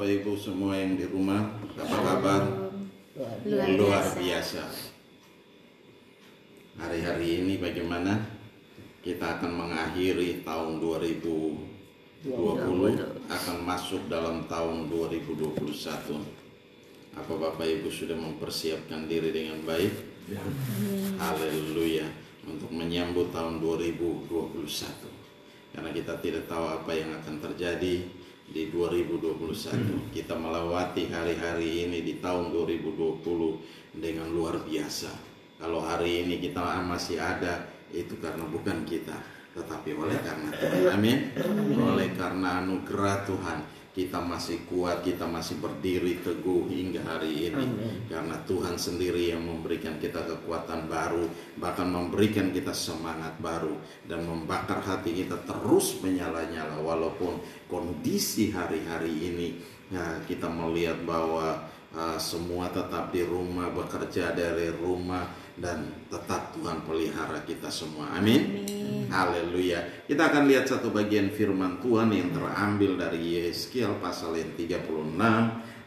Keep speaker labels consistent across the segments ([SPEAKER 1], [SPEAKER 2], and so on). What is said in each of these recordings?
[SPEAKER 1] Bapak Ibu semua yang di rumah, apa kabar? Luar biasa. Hari-hari ini bagaimana? Kita akan mengakhiri tahun 2020, akan masuk dalam tahun 2021. Apa Bapak Ibu sudah mempersiapkan diri dengan baik? Haleluya, untuk menyambut tahun 2021. Karena kita tidak tahu apa yang akan terjadi di 2021. Kita melewati hari-hari ini di tahun 2020 dengan luar biasa. Kalau hari ini kita masih ada, itu karena bukan kita, tetapi oleh karena Tuhan. Amin. Oleh karena anugerah Tuhan, kita masih kuat, kita masih berdiri teguh hingga hari ini. Karena Tuhan sendiri yang memberikan kita kekuatan baru, bahkan memberikan kita semangat baru, dan membakar hati kita terus menyala-nyala. Walaupun kondisi hari-hari ini kita melihat bahwa semua tetap di rumah, bekerja dari rumah, dan tetap Tuhan pelihara kita semua. Amin. Haleluya. Kita akan lihat satu bagian firman Tuhan yang terambil dari Yeskiel pasal yang 36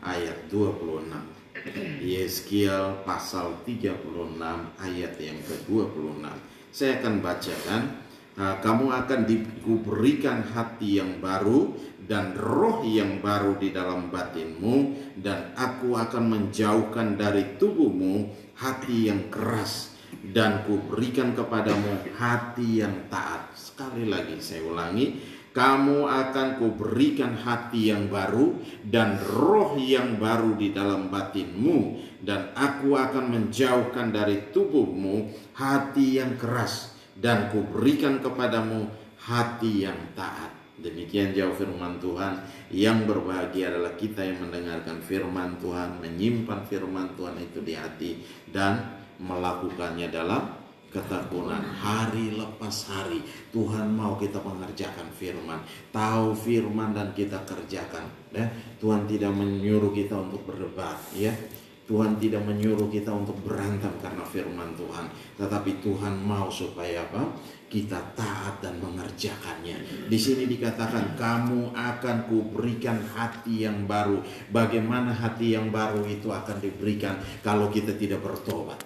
[SPEAKER 1] ayat 26. Yeskiel pasal 36 ayat yang ke-26. Saya akan bacakan. Kamu akan diberikan hati yang baru dan roh yang baru di dalam batinmu, dan aku akan menjauhkan dari tubuhmu hati yang keras, dan kuberikan kepadamu hati yang taat. Sekali lagi saya ulangi, kamu akan kuberikan hati yang baru dan roh yang baru di dalam batinmu, dan aku akan menjauhkan dari tubuhmu hati yang keras, dan kuberikan kepadamu hati yang taat. Demikian jauh firman Tuhan. Yang berbahagia adalah kita yang mendengarkan firman Tuhan, menyimpan firman Tuhan itu di hati, dan melakukannya dalam ketekunan. Hari lepas hari Tuhan mau kita mengerjakan firman, tahu firman dan kita kerjakan. Tuhan tidak menyuruh kita untuk berdebat, ya. Tuhan tidak menyuruh kita untuk berantem karena firman Tuhan, tetapi Tuhan mau supaya apa? Kita taat dan mengerjakannya. Di sini dikatakan kamu akan kuberikan hati yang baru. Bagaimana hati yang baru itu akan diberikan kalau kita tidak bertobat?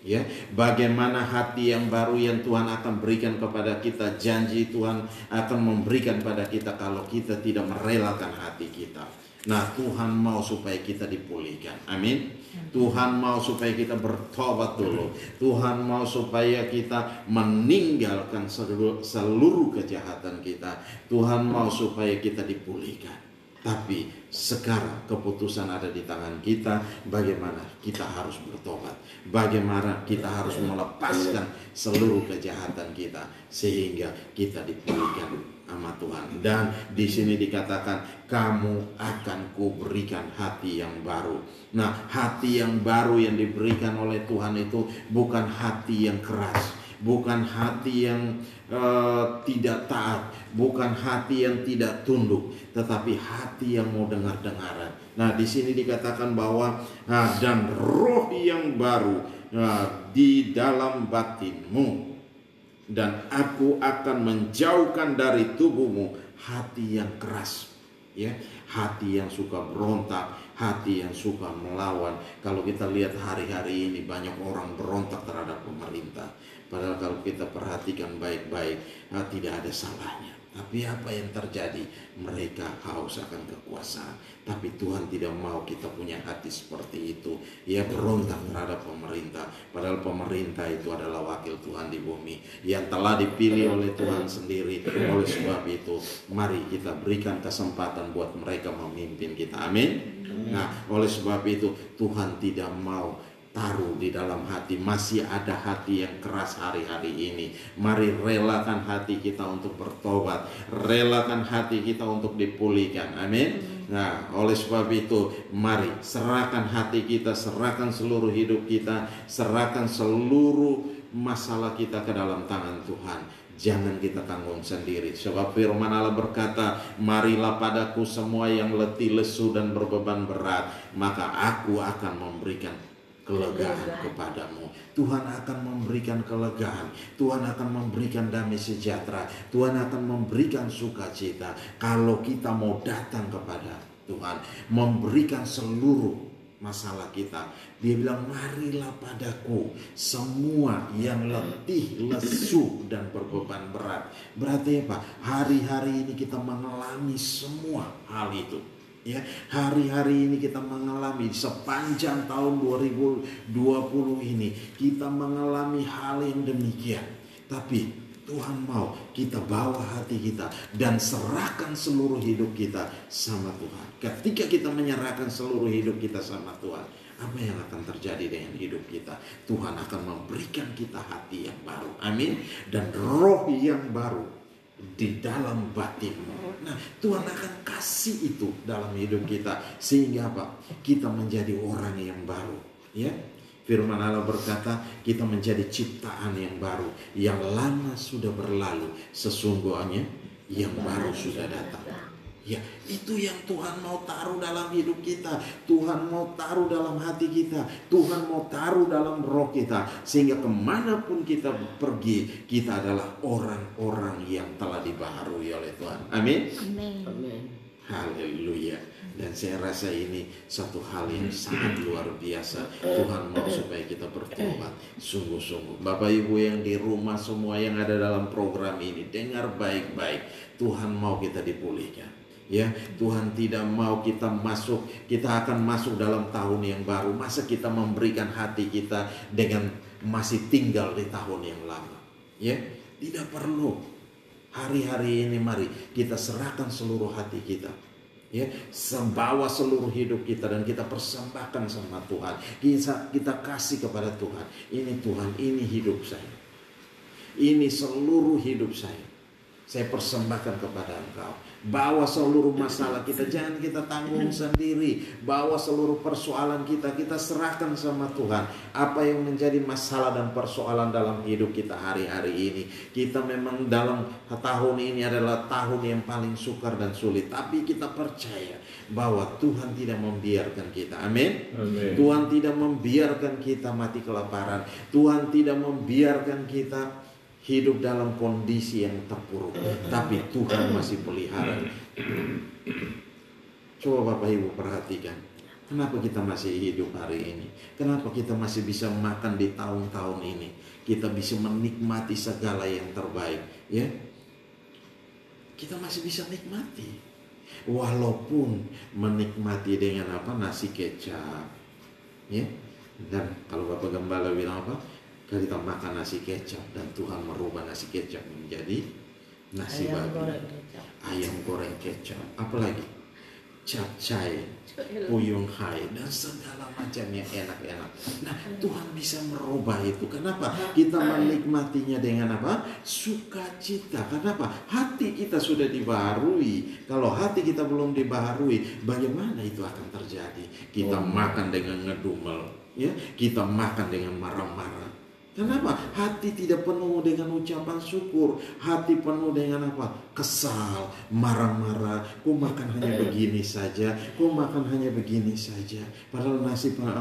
[SPEAKER 1] Ya, bagaimana hati yang baru yang Tuhan akan berikan kepada kita? Janji Tuhan akan memberikan pada kita kalau kita tidak merelakan hati kita. Nah, Tuhan mau supaya kita dipulihkan. Amin. Tuhan mau supaya kita bertobat dulu. Tuhan mau supaya kita meninggalkan seluruh kejahatan kita. Tuhan mau supaya kita dipulihkan. Tapi sekarang keputusan ada di tangan kita. Bagaimana kita harus bertobat, bagaimana kita harus melepaskan seluruh kejahatan kita, sehingga kita dipulihkan sama Tuhan. Dan di sini dikatakan kamu akan kuberikan hati yang baru. Nah, hati yang baru yang diberikan oleh Tuhan itu bukan hati yang keras, bukan hati yang tidak taat, bukan hati yang tidak tunduk, tetapi hati yang mau dengar-dengaran. Nah, di sini dikatakan bahwa dan roh yang baru di dalam batinmu, dan aku akan menjauhkan dari tubuhmu hati yang keras, ya, hati yang suka berontak, hati yang suka melawan. Kalau kita lihat hari-hari ini banyak orang berontak terhadap pemerintah, padahal kalau kita perhatikan baik-baik, tidak ada salahnya. Tapi apa yang terjadi? Mereka haus akan kekuasaan. Tapi Tuhan tidak mau kita punya hati seperti itu. Ia berontak terhadap pemerintah. Padahal pemerintah itu adalah wakil Tuhan di bumi, yang telah dipilih oleh Tuhan sendiri. Oleh sebab itu, mari kita berikan kesempatan buat mereka memimpin kita. Amin. Nah, oleh sebab itu Tuhan tidak mau taruh di dalam hati, masih ada hati yang keras hari-hari ini. Mari relakan hati kita untuk bertobat, relakan hati kita untuk dipulihkan. Amin. Nah, oleh sebab itu mari serahkan hati kita, serahkan seluruh hidup kita, serahkan seluruh masalah kita ke dalam tangan Tuhan. Jangan kita tanggung sendiri. Sebab firman Allah berkata, marilah padaku semua yang letih, lesu, dan berbeban berat, maka aku akan memberikan kelegaan kepadamu. Tuhan akan memberikan kelegaan. Tuhan akan memberikan damai sejahtera. Tuhan akan memberikan sukacita kalau kita mau datang kepada Tuhan memberikan seluruh masalah kita. Dia bilang, marilah padaku semua yang letih, lesu, dan berbeban berat. Berarti apa? Hari-hari ini kita mengalami semua hal itu. Ya, hari-hari ini kita mengalami sepanjang tahun 2020 ini kita mengalami hal yang demikian. Tapi Tuhan mau kita bawa hati kita dan serahkan seluruh hidup kita sama Tuhan. Ketika kita menyerahkan seluruh hidup kita sama Tuhan, apa yang akan terjadi dengan hidup kita? Tuhan akan memberikan kita hati yang baru. Amin. Dan roh yang baru di dalam batinmu. Nah, Tuhan akan kasih itu dalam hidup kita sehingga apa? Kita menjadi orang yang baru, ya. Firman Allah berkata, kita menjadi ciptaan yang baru, yang lama sudah berlalu, sesungguhnya yang baru sudah datang. Ya, itu yang Tuhan mau taruh dalam hidup kita. Tuhan mau taruh dalam hati kita. Tuhan mau taruh dalam roh kita. Sehingga kemanapun kita pergi, kita adalah orang-orang yang telah dibaharui oleh Tuhan. Amin.
[SPEAKER 2] Amin.
[SPEAKER 1] Haleluya. Dan saya rasa ini satu hal yang sangat luar biasa. Tuhan mau supaya kita bertobat sungguh-sungguh. Bapak Ibu yang di rumah, semua yang ada dalam program ini, dengar baik-baik. Tuhan mau kita dipulihkan. Ya, Tuhan tidak mau kita akan masuk dalam tahun yang baru. Masa kita memberikan hati kita dengan masih tinggal di tahun yang lama? Ya, tidak perlu. Hari-hari ini mari kita serahkan seluruh hati kita. Ya, bawa seluruh hidup kita dan kita persembahkan sama Tuhan. Kita kasih kepada Tuhan. Ini Tuhan, ini hidup saya. Ini seluruh hidup saya. Saya persembahkan kepada Engkau. Bawa seluruh masalah kita, jangan kita tanggung sendiri. Bawa seluruh persoalan kita serahkan sama Tuhan. Apa yang menjadi masalah dan persoalan dalam hidup kita hari-hari ini. Kita memang dalam tahun ini adalah tahun yang paling sukar dan sulit. Tapi kita percaya bahwa Tuhan tidak membiarkan kita. Amin. Tuhan tidak membiarkan kita mati kelaparan. Tuhan tidak membiarkan kita hidup dalam kondisi yang terpuruk, tapi Tuhan masih pelihara. Coba Bapak Ibu perhatikan, kenapa kita masih hidup hari ini? Kenapa kita masih bisa makan di tahun-tahun ini? Kita bisa menikmati segala yang terbaik, ya? Kita masih bisa nikmati, walaupun menikmati dengan nasi kecap, ya. Dan kalau Bapak Gembala bilang apa? Kita makan nasi kecap dan Tuhan merubah nasi kecap menjadi nasi babi, ayam goreng kecap, apalagi capcay, puyung hai, dan segala macam yang enak-enak. Nah, Tuhan bisa merubah itu. Kenapa? Kita menikmatinya dengan apa? Sukacita. Kenapa? Hati kita sudah dibaharui. Kalau hati kita belum dibaharui, bagaimana itu akan terjadi? Kita makan dengan ngedumel, ya. Kita makan dengan marah-marah. Kenapa? Hati tidak penuh dengan ucapan syukur. Hati penuh dengan apa? Kesal, marah-marah. Kok makan hanya begini saja? Kok makan hanya begini saja? Padahal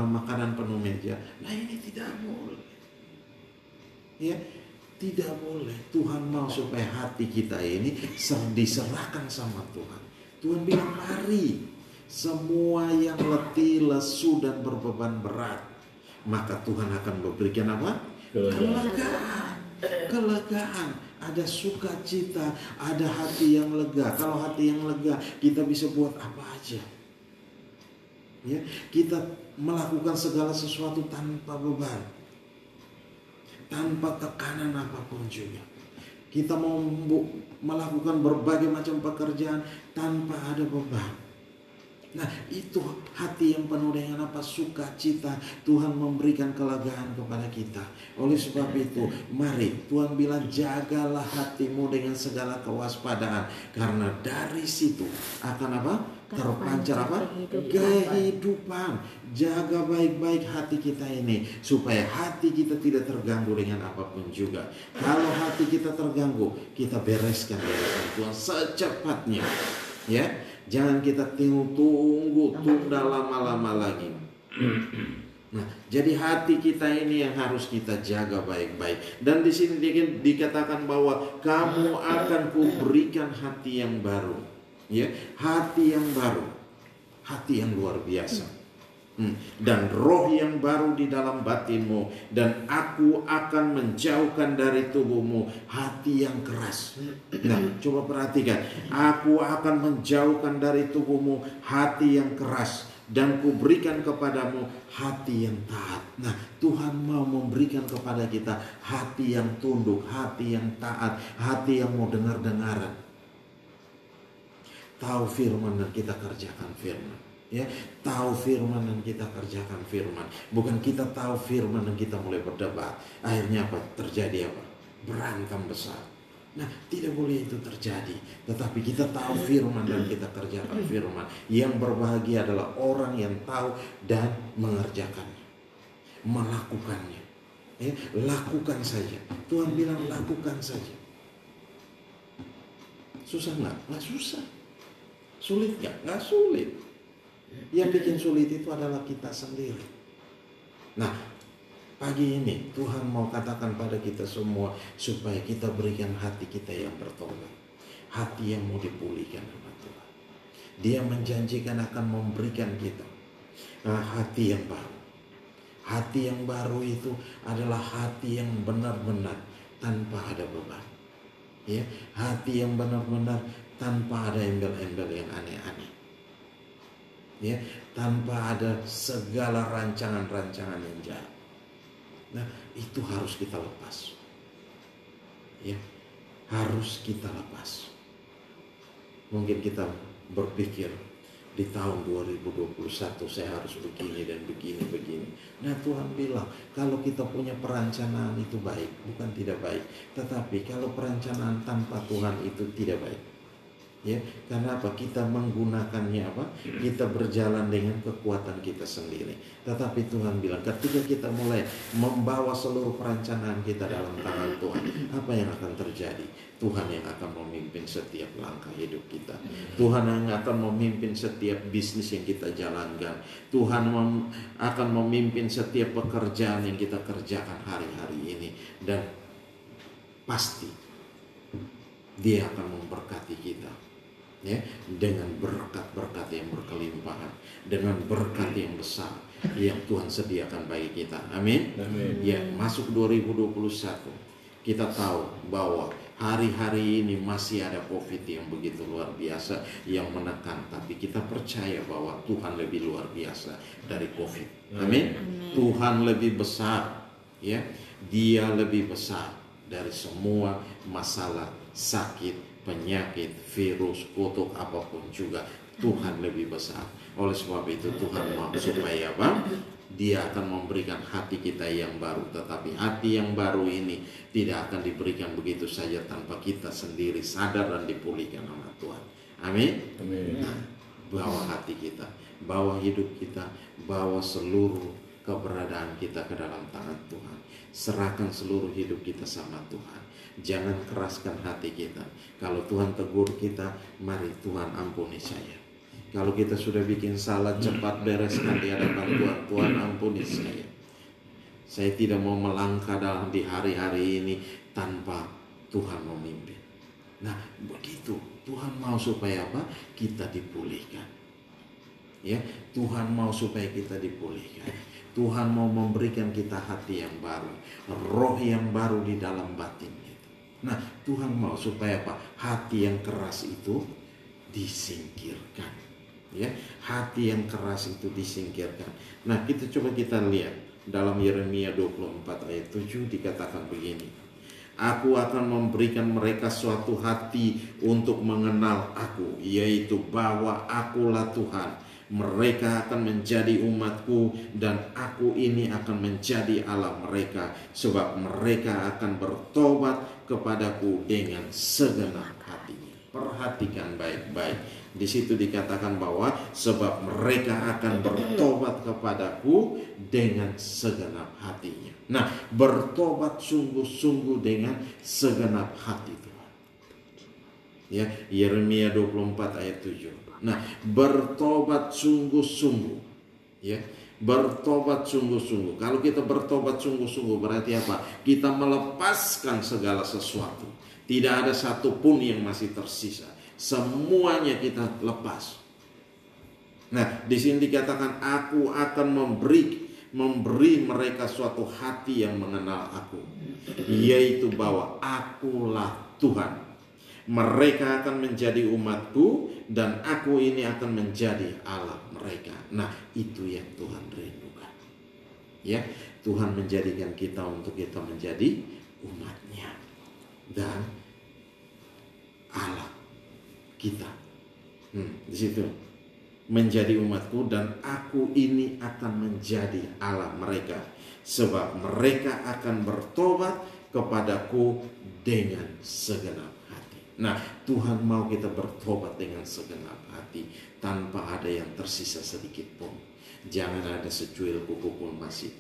[SPEAKER 1] makanan penuh meja. Nah, ini tidak boleh. Ya, tidak boleh. Tuhan mau supaya hati kita ini diserahkan sama Tuhan. Tuhan bilang, mari semua yang letih, lesu, dan berbeban berat, maka Tuhan akan memberikan apa? Kelegaan, ada sukacita, ada hati yang lega. Kalau hati yang lega, kita bisa buat apa aja. Ya, kita melakukan segala sesuatu tanpa beban, tanpa tekanan apapun juga. Kita mau melakukan berbagai macam pekerjaan tanpa ada beban. Nah, itu hati yang penuh dengan apa? Sukacita. Tuhan memberikan kelegaan kepada kita. Oleh sebab itu, mari Tuhan bilang, jagalah hatimu dengan segala kewaspadaan, karena dari situ akan apa? Terpancar apa? Kehidupan. Jaga baik-baik hati kita ini, supaya hati kita tidak terganggu dengan apapun juga. Kalau hati kita terganggu, kita bereskan Tuhan secepatnya. Ya, jangan kita tunda lama-lama lagi. Nah, jadi hati kita ini yang harus kita jaga baik-baik. Dan di sini dikatakan bahwa kamu akan kuberikan hati yang baru. Ya, hati yang baru. hati yang luar biasa. Dan roh yang baru di dalam batinmu, dan aku akan menjauhkan dari tubuhmu hati yang keras. Nah, coba perhatikan, aku akan menjauhkan dari tubuhmu hati yang keras, dan kuberikan kepadamu hati yang taat. Nah, Tuhan mau memberikan kepada kita hati yang tunduk, hati yang taat, hati yang mau dengar-dengaran. Tahu firman dan kita kerjakan firman. Ya, tahu firman dan kita kerjakan firman. Bukan kita tahu firman dan kita mulai berdebat. Akhirnya apa? Terjadi apa? Berantem besar. Nah, tidak boleh itu terjadi. Tetapi kita tahu firman dan kita kerjakan firman. Yang berbahagia adalah orang yang tahu dan mengerjakannya, melakukannya. Ya, lakukan saja. Tuhan bilang lakukan saja. Susah nggak? Nggak susah. Sulit nggak? Nggak sulit. Yang bikin sulit itu adalah kita sendiri. Nah, pagi ini Tuhan mau katakan pada kita semua supaya kita berikan hati kita yang bertobat, hati yang mau dipulihkan sama Tuhan. Dia menjanjikan akan memberikan kita hati yang baru. Hati yang baru itu adalah hati yang benar-benar tanpa ada beban. Ya, hati yang benar-benar tanpa ada embel-embel yang aneh-aneh. Ya, tanpa ada segala rancangan-rancangan yang jahat. Nah, itu harus kita lepas. Ya, harus kita lepas. Mungkin kita berpikir di tahun 2021 saya harus begini dan begini. Nah, Tuhan bilang kalau kita punya perencanaan itu baik, bukan tidak baik. Tetapi kalau perencanaan tanpa Tuhan itu tidak baik. Ya, karena apa? Kita menggunakannya apa? Kita berjalan dengan kekuatan kita sendiri. Tetapi Tuhan bilang ketika kita mulai membawa seluruh perencanaan kita dalam tangan Tuhan, apa yang akan terjadi? Tuhan yang akan memimpin setiap langkah hidup kita. Tuhan yang akan memimpin setiap bisnis yang kita jalankan. Tuhan akan memimpin setiap pekerjaan yang kita kerjakan hari-hari ini. Dan pasti Dia akan memberkati kita. Ya, dengan berkat-berkat yang berkelimpahan, dengan berkat yang besar yang Tuhan sediakan bagi kita. Amin.
[SPEAKER 2] Amin.
[SPEAKER 1] Ya, masuk 2021. Kita tahu bahwa hari-hari ini masih ada COVID yang begitu luar biasa yang menekan, tapi kita percaya bahwa Tuhan lebih luar biasa dari COVID. Amin. Tuhan lebih besar, ya. Dia lebih besar dari semua masalah, sakit, penyakit, virus, kutuk, apapun juga. Tuhan lebih besar. Oleh sebab itu Tuhan mau supaya apa? Dia akan memberikan hati kita yang baru. Tetapi hati yang baru ini tidak akan diberikan begitu saja tanpa kita sendiri sadar dan dipulihkan sama Tuhan. Amin.
[SPEAKER 2] Amin.
[SPEAKER 1] Nah, bawa hati kita, bawa hidup kita, bawa seluruh keberadaan kita ke dalam tangan Tuhan. Serahkan seluruh hidup kita sama Tuhan. Jangan keraskan hati kita. Kalau Tuhan tegur kita, mari Tuhan ampuni saya. Kalau kita sudah bikin salah, cepat bereskan di hadapan Tuhan. Tuhan ampuni saya. Saya tidak mau melangkah dalam di hari-hari ini tanpa Tuhan memimpin. Nah, begitu. Tuhan mau supaya apa? Kita dipulihkan. Ya, Tuhan mau supaya kita dipulihkan. Tuhan mau memberikan kita hati yang baru, roh yang baru di dalam batin. Nah, Tuhan mau supaya apa? Hati yang keras itu disingkirkan. Ya, hati yang keras itu disingkirkan. Nah, kita lihat dalam Yeremia 24 ayat 7 dikatakan begini. Aku akan memberikan mereka suatu hati untuk mengenal aku, yaitu bahwa akulah Tuhan. Mereka akan menjadi umatku dan aku ini akan menjadi Allah mereka, sebab mereka akan bertobat kepadaku dengan segenap hatinya. Perhatikan baik-baik. Di situ dikatakan bahwa sebab mereka akan bertobat kepadaku dengan segenap hatinya. Nah, bertobat sungguh-sungguh dengan segenap hati Tuhan. Ya, Yeremia 24 ayat 7. Nah, bertobat sungguh-sungguh. Ya, bertobat sungguh-sungguh. Kalau kita bertobat sungguh-sungguh berarti apa? Kita melepaskan segala sesuatu. Tidak ada satupun yang masih tersisa. Semuanya kita lepas. Nah, di sini dikatakan aku akan memberi mereka suatu hati yang mengenal aku, yaitu bahwa akulah Tuhan. Mereka akan menjadi umatku dan aku ini akan menjadi Allah mereka. Nah, itu yang Tuhan rindukan. Ya, Tuhan menjadikan kita untuk kita menjadi umatnya dan Allah kita. Di situ menjadi umatku dan aku ini akan menjadi Allah mereka, sebab mereka akan bertobat kepadaku dengan segenap hati. Nah, Tuhan mau kita bertobat dengan segenap hati tanpa ada yang tersisa sedikit pun. Jangan ada secuil kuku pun masih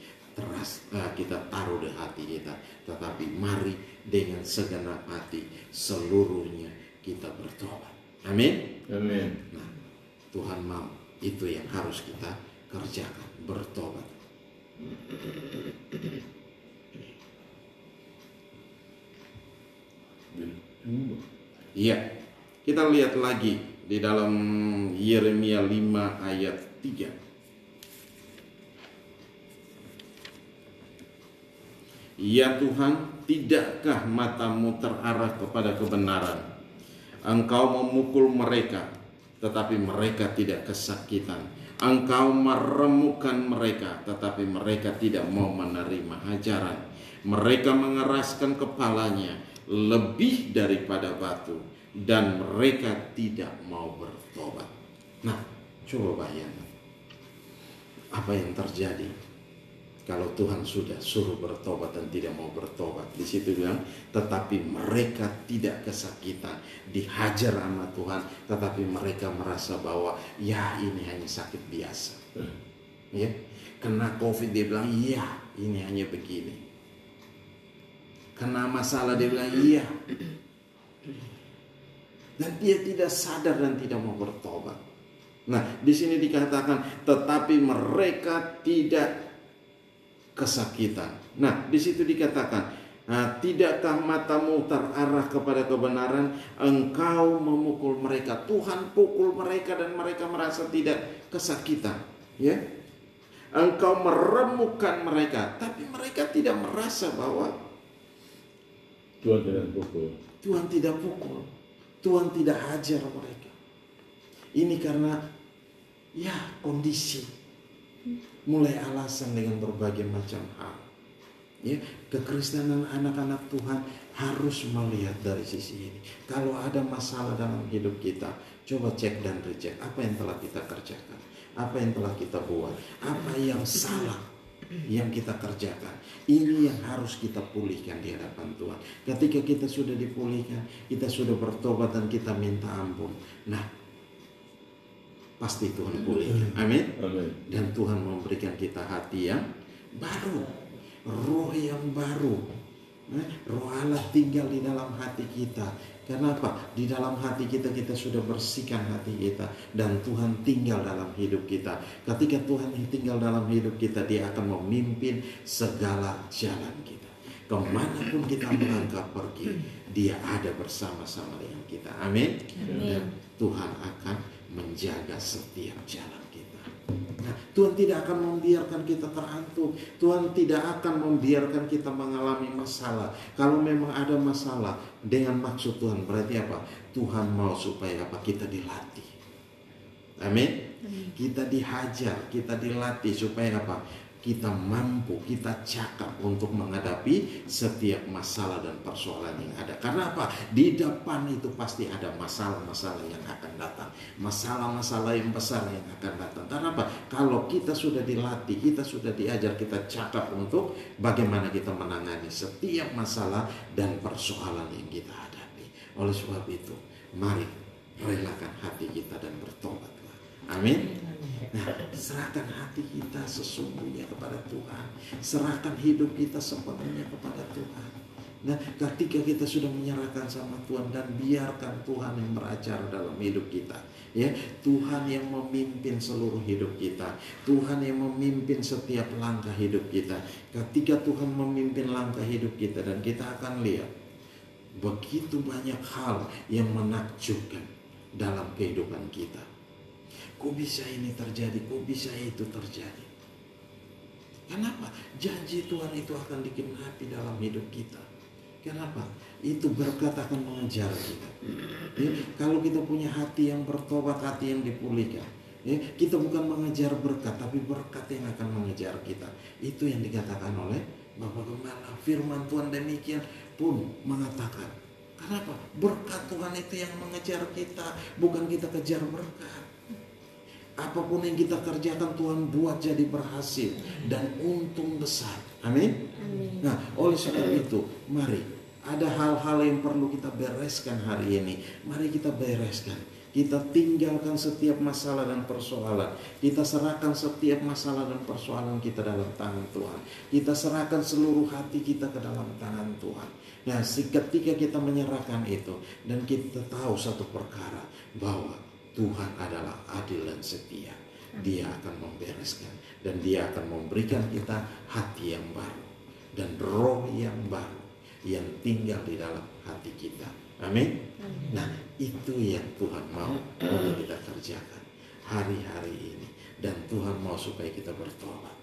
[SPEAKER 1] kita taruh di hati kita, tetapi mari dengan segenap hati seluruhnya kita bertobat. Amin.
[SPEAKER 2] Amin.
[SPEAKER 1] Nah, Tuhan mau itu yang harus kita kerjakan, bertobat. Iya, kita lihat lagi di dalam Yeremia 5 ayat 3. Ya Tuhan, tidakkah matamu terarah kepada kebenaran? Engkau memukul mereka, tetapi mereka tidak kesakitan. Engkau meremukkan mereka, tetapi mereka tidak mau menerima ajaran. Mereka mengeraskan kepalanya lebih daripada batu, dan mereka tidak mau bertobat. Nah, coba bayangkan apa yang terjadi kalau Tuhan sudah suruh bertobat dan tidak mau bertobat. Di situ bilang, tetapi mereka tidak kesakitan, dihajar sama Tuhan, tetapi mereka merasa bahwa ya ini hanya sakit biasa. Ya, kena COVID dia bilang iya ini hanya begini. Kena masalah dia bilang iya. Dan dia tidak sadar dan tidak mau bertobat. Nah, di sini dikatakan tetapi mereka tidak kesakitan. Nah, di situ dikatakan, tidakkah matamu terarah kepada kebenaran? Engkau memukul mereka. Tuhan pukul mereka dan mereka merasa tidak kesakitan. Ya, engkau meremukkan mereka, tapi mereka tidak merasa bahwa
[SPEAKER 2] Tuhan tidak pukul.
[SPEAKER 1] Tuhan tidak pukul. Tuhan tidak hajar mereka. Ini karena ya kondisi, mulai alasan dengan berbagai macam hal. Ya, kekristenan anak-anak Tuhan harus melihat dari sisi ini. Kalau ada masalah dalam hidup kita, coba cek dan reject apa yang telah kita kerjakan, apa yang telah kita buat, apa yang salah yang kita kerjakan. Ini yang harus kita pulihkan di hadapan Tuhan. Ketika kita sudah dipulihkan, kita sudah bertobat dan kita minta ampun. Nah, pasti Tuhan pulihkan. Amin. Dan Tuhan memberikan kita hati yang baru, roh yang baru. Roh Allah tinggal di dalam hati kita. Kenapa? Di dalam hati kita, kita sudah bersihkan hati kita, dan Tuhan tinggal dalam hidup kita. Ketika Tuhan tinggal dalam hidup kita, Dia akan memimpin segala jalan kita. Kemanapun kita melangkah pergi, Dia ada bersama-sama dengan kita. Amin. Dan Tuhan akan menjaga setiap jalan kita. Nah, Tuhan tidak akan membiarkan kita terantuk. Tuhan tidak akan membiarkan kita mengalami masalah. Kalau memang ada masalah, dengan maksud Tuhan berarti apa? Tuhan mau supaya apa? Kita dilatih. Amin. Kita dihajar, kita dilatih supaya apa? Kita mampu, kita cakap untuk menghadapi setiap masalah dan persoalan yang ada. Karena apa? Di depan itu pasti ada masalah-masalah yang akan datang. Masalah-masalah yang besar yang akan datang. Karena apa? Kalau kita sudah dilatih, kita sudah diajar, kita cakap untuk bagaimana kita menangani setiap masalah dan persoalan yang kita hadapi. Oleh sebab itu, mari relakan hati kita dan bertobatlah. Amin. Nah, serahkan hati kita sesungguhnya kepada Tuhan. Serahkan hidup kita sepenuhnya kepada Tuhan. Nah, ketika kita sudah menyerahkan sama Tuhan dan biarkan Tuhan yang beracara dalam hidup kita, ya, Tuhan yang memimpin seluruh hidup kita, Tuhan yang memimpin setiap langkah hidup kita. Ketika Tuhan memimpin langkah hidup kita, dan kita akan lihat begitu banyak hal yang menakjubkan dalam kehidupan kita. Kok bisa ini terjadi? Kok bisa itu terjadi? Kenapa? Janji Tuhan itu akan digenapi dalam hidup kita. Kenapa? Itu berkat akan mengejar kita. Ya, kalau kita punya hati yang bertobat, hati yang dipulihkan, ya, kita bukan mengejar berkat, tapi berkat yang akan mengejar kita. Itu yang dikatakan oleh Bapak Gembala. Firman Tuhan demikian pun mengatakan. Kenapa? Berkat Tuhan itu yang mengejar kita, bukan kita kejar berkat. Apapun yang kita kerjakan Tuhan buat jadi berhasil dan untung besar. Amin. Nah, oleh sebab itu, mari ada hal-hal yang perlu kita bereskan hari ini. Mari kita bereskan. Kita tinggalkan setiap masalah dan persoalan. Kita serahkan setiap masalah dan persoalan kita dalam tangan Tuhan. Kita serahkan seluruh hati kita ke dalam tangan Tuhan. Nah, ketika kita menyerahkan itu dan kita tahu satu perkara, bahwa Tuhan adalah adil dan setia. Dia akan membereskan dan Dia akan memberikan kita hati yang baru dan roh yang baru yang tinggal di dalam hati kita. Amin. Nah, itu yang Tuhan mau untuk kita kerjakan hari-hari ini. Dan Tuhan mau supaya kita bertobat.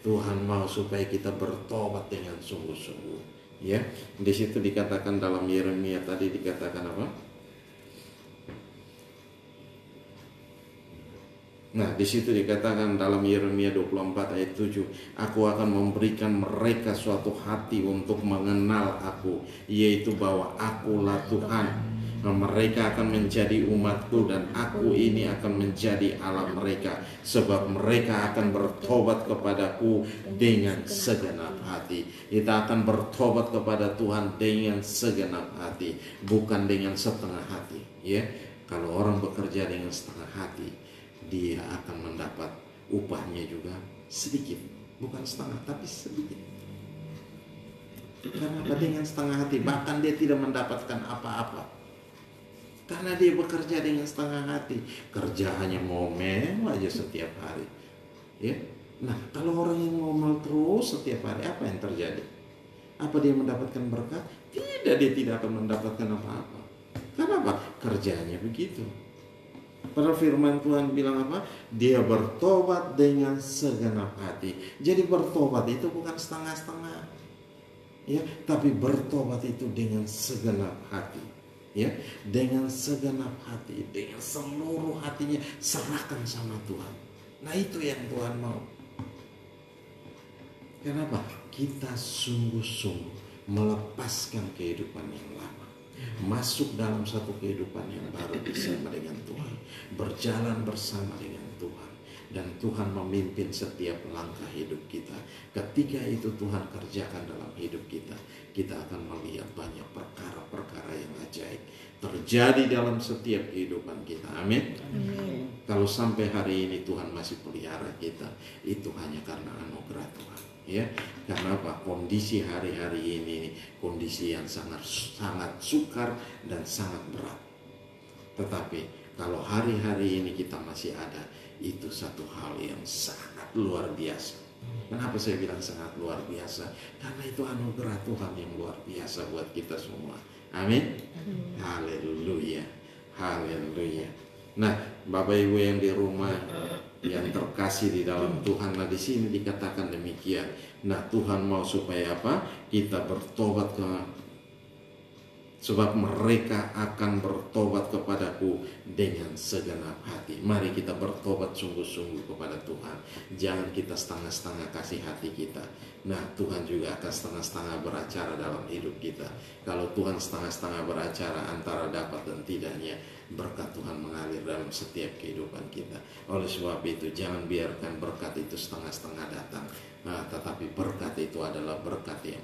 [SPEAKER 1] Tuhan mau supaya kita bertobat dengan sungguh-sungguh. Ya, di situ dikatakan dalam Yeremia tadi dikatakan apa? Nah, di situ dikatakan dalam Yeremia 24 ayat 7, aku akan memberikan mereka suatu hati untuk mengenal aku, yaitu bahwa akulah Tuhan. Nah, mereka akan menjadi umatku dan aku ini akan menjadi Allah mereka, sebab mereka akan bertobat kepadaku dengan segenap hati. Kita akan bertobat kepada Tuhan dengan segenap hati, bukan dengan setengah hati. Ya, kalau orang bekerja dengan setengah hati, dia akan mendapat upahnya juga sedikit, bukan setengah tapi sedikit. Karena dengan setengah hati bahkan dia tidak mendapatkan apa-apa, karena dia bekerja dengan setengah hati. Kerja hanya ngomel aja setiap hari, ya. Nah, kalau orang yang ngomel terus setiap hari, apa yang terjadi? Apa dia mendapatkan berkat? Tidak, dia tidak akan mendapatkan apa-apa. Kenapa? Kerjanya begitu. Padahal firman Tuhan bilang apa? Dia bertobat dengan segenap hati. Jadi bertobat itu bukan setengah-setengah, ya, tapi bertobat itu dengan segenap hati, ya, dengan segenap hati, dengan seluruh hatinya serahkan sama Tuhan. Nah, itu yang Tuhan mau. Kenapa? Kita sungguh-sungguh melepaskan kehidupan yang lama, masuk dalam satu kehidupan yang baru bersama dengan Tuhan, berjalan bersama dengan Tuhan, dan Tuhan memimpin setiap langkah hidup kita. Ketika itu Tuhan kerjakan dalam hidup kita, kita akan melihat banyak perkara-perkara yang ajaib terjadi dalam setiap kehidupan kita. Amin. Kalau sampai hari ini Tuhan masih pelihara kita, itu hanya karena anugerah Tuhan. Ya, karena apa? Kondisi hari-hari ini kondisi yang sangat sukar dan sangat berat. Tetapi kalau hari-hari ini kita masih ada, itu satu hal yang sangat luar biasa. Kenapa saya bilang sangat luar biasa? Karena itu anugerah Tuhan yang luar biasa buat kita semua. Amin. Haleluya. Haleluya. Nah, Bapak Ibu yang di rumah yang terkasih di dalam Tuhan, nah di sini dikatakan demikian. Nah, Tuhan mau supaya apa? Kita bertobat sebab mereka akan bertobat kepadaku dengan segenap hati. Mari kita bertobat sungguh-sungguh kepada Tuhan. Jangan kita setengah-setengah kasih hati kita. Nah, Tuhan juga akan setengah-setengah beracara dalam hidup kita. Kalau Tuhan setengah-setengah beracara antara dapat dan tidaknya, berkat Tuhan mengalir dalam setiap kehidupan kita. Oleh sebab itu, jangan biarkan berkat itu setengah-setengah datang. Nah, tetapi berkat itu adalah berkat yang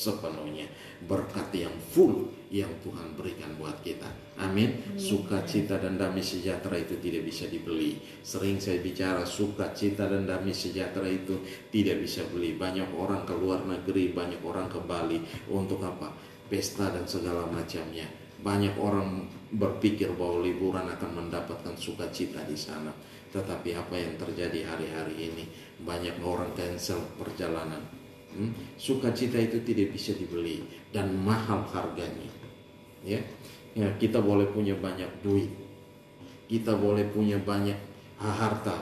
[SPEAKER 1] sepenuhnya, berkat yang full yang Tuhan berikan buat kita. Amin. Sukacita dan damai sejahtera itu tidak bisa dibeli. Sering saya bicara, sukacita dan damai sejahtera itu tidak bisa beli. Banyak orang ke luar negeri, banyak orang ke Bali untuk apa? Pesta dan segala macamnya. Banyak orang berpikir bahwa liburan akan mendapatkan sukacita di sana. Tetapi apa yang terjadi hari-hari ini? Banyak orang cancel perjalanan. Sukacita itu tidak bisa dibeli dan mahal harganya. Ya, kita boleh punya banyak duit, kita boleh punya banyak harta,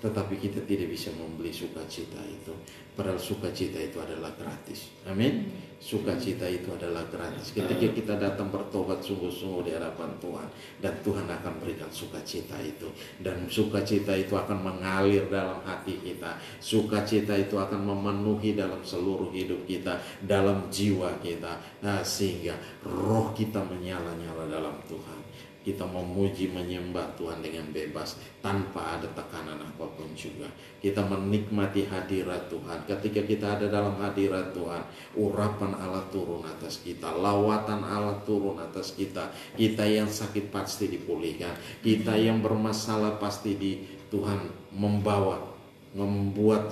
[SPEAKER 1] tetapi kita tidak bisa membeli sukacita itu. Padahal sukacita itu adalah gratis. Amin. Sukacita itu adalah gratis. Ketika kita datang bertobat sungguh-sungguh di hadapan Tuhan, dan Tuhan akan berikan sukacita itu, dan sukacita itu akan mengalir dalam hati kita. Sukacita itu akan memenuhi dalam seluruh hidup kita, dalam jiwa kita, sehingga roh kita menyala-nyala dalam Tuhan. Kita memuji menyembah Tuhan dengan bebas tanpa ada tekanan apapun juga. Kita menikmati hadirat Tuhan. Ketika kita ada dalam hadirat Tuhan, urapan Allah turun atas kita, lawatan Allah turun atas kita. Kita yang sakit pasti dipulihkan, kita yang bermasalah pasti Tuhan membuat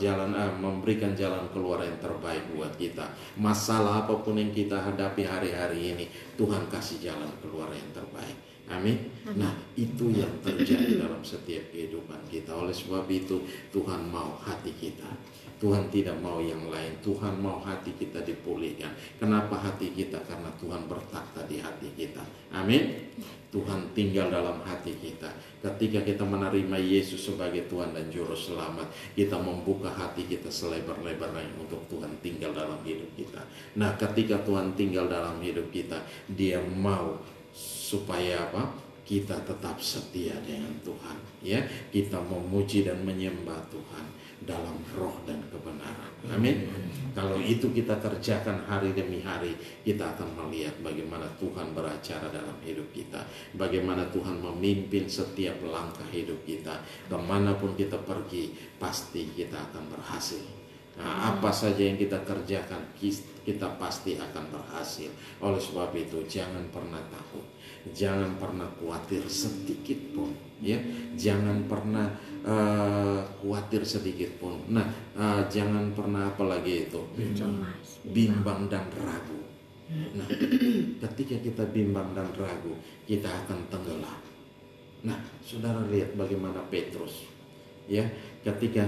[SPEAKER 1] jalan, memberikan jalan keluar yang terbaik buat kita. Masalah apapun yang kita hadapi hari-hari ini, Tuhan kasih jalan keluar yang terbaik. Amin. Nah, itu yang terjadi dalam setiap kehidupan kita. Oleh sebab itu, Tuhan mau hati kita. Tuhan tidak mau yang lain. Tuhan mau hati kita dipulihkan. Kenapa hati kita? Karena Tuhan bertakhta di hati kita. Amin. Tuhan tinggal dalam hati kita. Ketika kita menerima Yesus sebagai Tuhan dan Juru Selamat, kita membuka hati kita selebar-lebarnya untuk Tuhan tinggal dalam hidup kita. Nah, ketika Tuhan tinggal dalam hidup kita, Dia mau supaya apa? Kita tetap setia dengan Tuhan, ya. Kita memuji dan menyembah Tuhan dalam roh dan kebenaran. Amin. Kalau itu kita kerjakan hari demi hari, kita akan melihat bagaimana Tuhan beracara dalam hidup kita, bagaimana Tuhan memimpin setiap langkah hidup kita. Kemanapun kita pergi, pasti kita akan berhasil. Nah, apa saja yang kita kerjakan, kita pasti akan berhasil. Oleh sebab itu, jangan pernah takut, jangan pernah khawatir sedikit pun, ya. Jangan pernah khawatir sedikit pun. Nah, jangan pernah apalagi itu bimbang dan ragu. Nah, ketika kita bimbang dan ragu, kita akan tenggelam. Nah, saudara lihat bagaimana Petrus, ya, ketika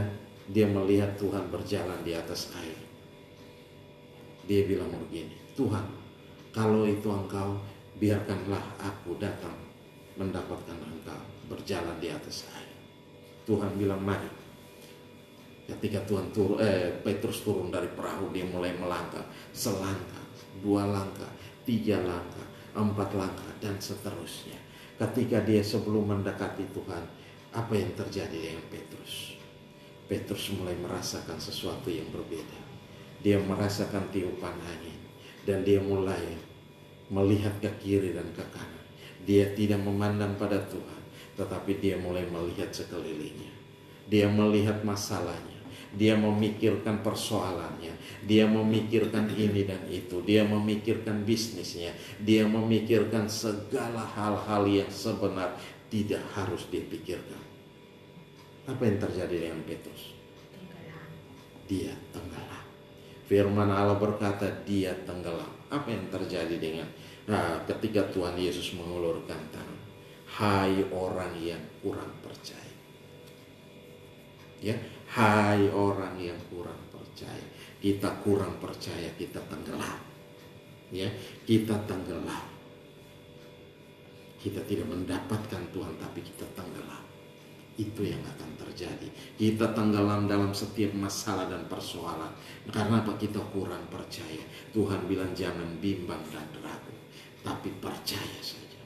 [SPEAKER 1] dia melihat Tuhan berjalan di atas air, dia bilang begini, Tuhan, kalau itu Engkau, biarkanlah aku datang mendapatkan Engkau berjalan di atas air. Tuhan bilang mari. Ketika Petrus turun dari perahu, dia mulai melangkah, selangkah, 2 langkah, 3 langkah, 4 langkah, dan seterusnya. Ketika dia sebelum mendekati Tuhan, apa yang terjadi dengan Petrus? Petrus mulai merasakan sesuatu yang berbeda. Dia merasakan tiupan angin, dan dia mulai melihat ke kiri dan ke kanan. Dia tidak memandang pada Tuhan, tetapi dia mulai melihat sekelilingnya. Dia melihat masalahnya, dia memikirkan persoalannya, dia memikirkan ini dan itu, dia memikirkan bisnisnya, dia memikirkan segala hal-hal yang sebenarnya tidak harus dipikirkan. Apa yang terjadi dengan Petrus? Dia tenggelam. Firman Allah berkata dia tenggelam. Apa yang terjadi dengan ketika Tuhan Yesus mengulurkan tangan? Hai orang yang kurang percaya. Ya, hai orang yang kurang percaya. Kita kurang percaya, kita tenggelam. Ya, kita tenggelam. Kita tidak mendapatkan Tuhan, tapi kita tenggelam. Itu yang akan terjadi. Kita tenggelam dalam setiap masalah dan persoalan. Karena apa? Kita kurang percaya. Tuhan bilang jangan bimbang dan ragu, tapi percaya saja.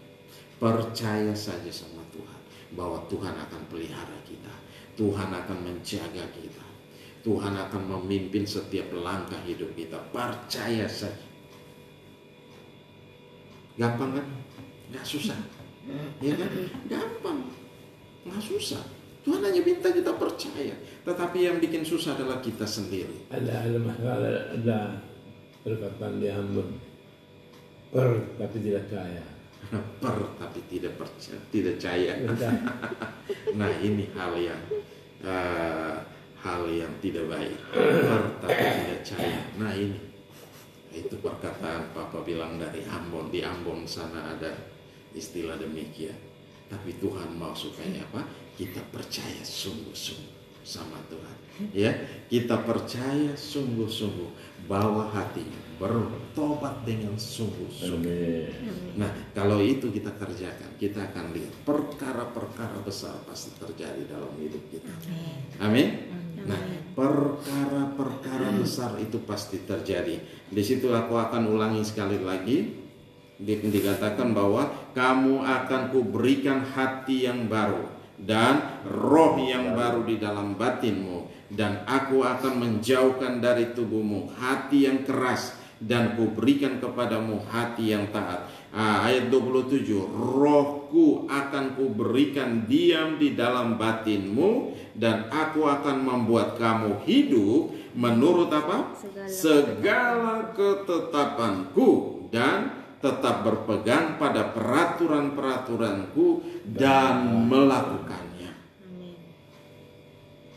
[SPEAKER 1] Percaya saja sama Tuhan, bahwa Tuhan akan pelihara kita, Tuhan akan menjaga kita, Tuhan akan memimpin setiap langkah hidup kita. Percaya saja. Gampang kan? Gak susah, ya kan? Gampang, nggak susah. Tuhan hanya minta kita percaya, tetapi yang bikin susah adalah kita sendiri.
[SPEAKER 2] Ada perkataan di Ambon, tapi tidak percaya.
[SPEAKER 1] Tapi tidak percaya, tidak percaya. Nah, ini hal yang tidak baik. Tapi tidak percaya. Nah, itu perkataan Papa bilang dari Ambon. Di Ambon sana ada istilah demikian. Tapi Tuhan mau supaya apa? Kita percaya sungguh-sungguh. sama Tuhan. Ya, kita percaya sungguh-sungguh bahwa hatinya bertobat dengan sungguh-sungguh. Nah, kalau itu kita kerjakan, kita akan lihat perkara-perkara besar pasti terjadi dalam hidup kita. Amin. Nah, perkara-perkara besar itu pasti terjadi. Di situ aku akan ulangi sekali lagi. Dikatakan bahwa kamu akan kuberikan hati yang baru dan roh yang baru di dalam batinmu, dan aku akan menjauhkan dari tubuhmu hati yang keras dan kuberikan kepadamu hati yang taat. Ayat 27, rohku akan kuberikan diam di dalam batinmu, dan aku akan membuat kamu hidup menurut apa? Segala ketetapanku, dan tetap berpegang pada peraturan-peraturanku dan melakukannya.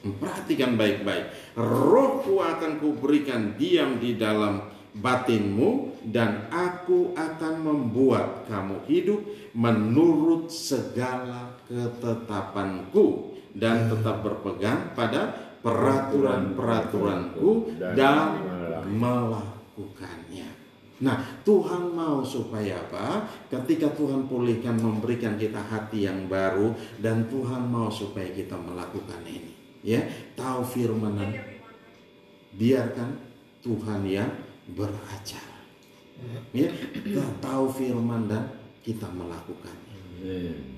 [SPEAKER 1] Perhatikan baik-baik. Rohku akan kuberikan diam di dalam batinmu, dan aku akan membuat kamu hidup menurut segala ketetapanku, dan tetap berpegang pada peraturan-peraturanku dan melakukannya. Nah, Tuhan mau supaya apa? Ketika Tuhan pulihkan, memberikan kita hati yang baru, dan Tuhan mau supaya kita melakukan ini. Ya, tahu firman, biarkan Tuhan yang beracara. Ya, kita tahu firman dan kita melakukannya.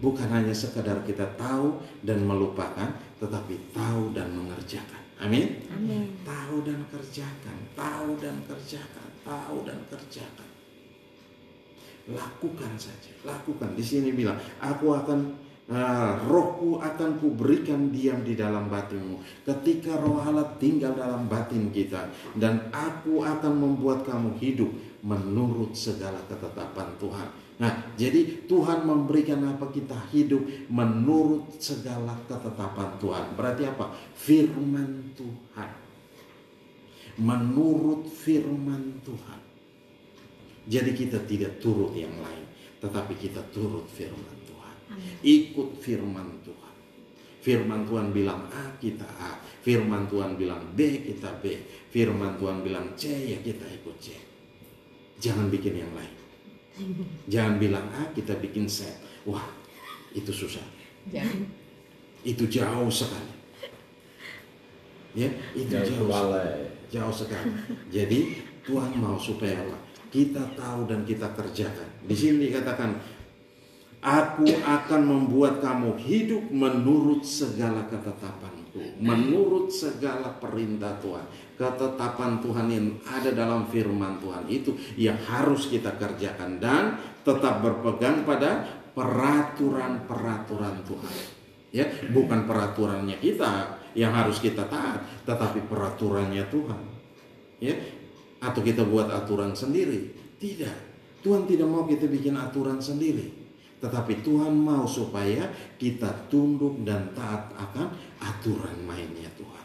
[SPEAKER 1] Bukan hanya sekadar kita tahu dan melupakan, tetapi tahu dan mengerjakan. Amin.
[SPEAKER 3] Amin.
[SPEAKER 1] Tahu dan kerjakan, tahu dan kerjakan, tahu dan kerjakan. Lakukan saja, lakukan. Di sini bilang, aku akan rohku akan kuberikan diam di dalam batinmu. Ketika roh Allah tinggal dalam batin kita, dan aku akan membuat kamu hidup menurut segala ketetapan Tuhan. Nah, jadi Tuhan memberikan apa? Kita hidup menurut segala ketetapan Tuhan. Berarti apa? Firman Tuhan. Menurut firman Tuhan. Jadi kita tidak turut yang lain, tetapi kita turut firman Tuhan. Ikut firman Tuhan. Firman Tuhan bilang A, kita A. Firman Tuhan bilang B, kita B. Firman Tuhan bilang C, ya kita ikut C. Jangan bikin yang lain. Jangan bilang A, kita bikin Z. Wah, itu susah.
[SPEAKER 3] Jangan.
[SPEAKER 1] Itu jauh sekali. Ya, itu jauh sekali. Jadi Tuhan mau supaya apa? Kita tahu dan kita kerjakan. Di sini dikatakan, aku akan membuat kamu hidup menurut segala ketetapanku, menurut segala perintah Tuhan. Ketetapan Tuhan yang ada dalam firman Tuhan itu yang harus kita kerjakan, dan tetap berpegang pada peraturan-peraturan Tuhan. Ya, bukan peraturannya kita yang harus kita taat, tetapi peraturannya Tuhan. Ya, atau kita buat aturan sendiri. Tidak. Tuhan tidak mau kita bikin aturan sendiri, tetapi Tuhan mau supaya kita tunduk dan taat akan aturan mainnya Tuhan.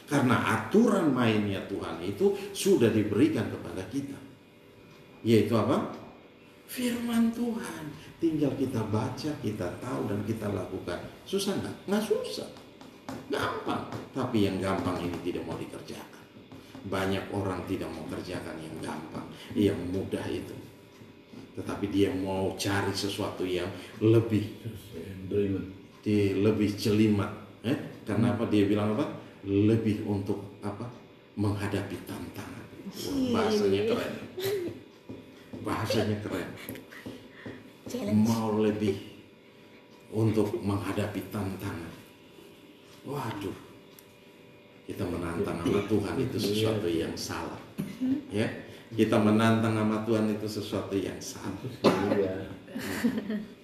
[SPEAKER 1] Karena aturan mainnya Tuhan itu sudah diberikan kepada kita. Yaitu apa? Firman Tuhan. Tinggal kita baca, kita tahu, dan kita lakukan. Susah nggak? Nggak susah. Gampang. Tapi yang gampang ini tidak mau dikerjakan. Banyak orang tidak mau kerjakan yang gampang, yang mudah itu. Tetapi dia mau cari sesuatu yang lebih jelimet. Kenapa dia bilang apa? Lebih untuk apa? Menghadapi tantangan. Bahasanya keren. Bahasanya keren. Mau lebih untuk menghadapi tantangan. Waduh, kita menantang sama Tuhan itu sesuatu yang salah. Ya, kita menantang sama Tuhan itu sesuatu yang salah.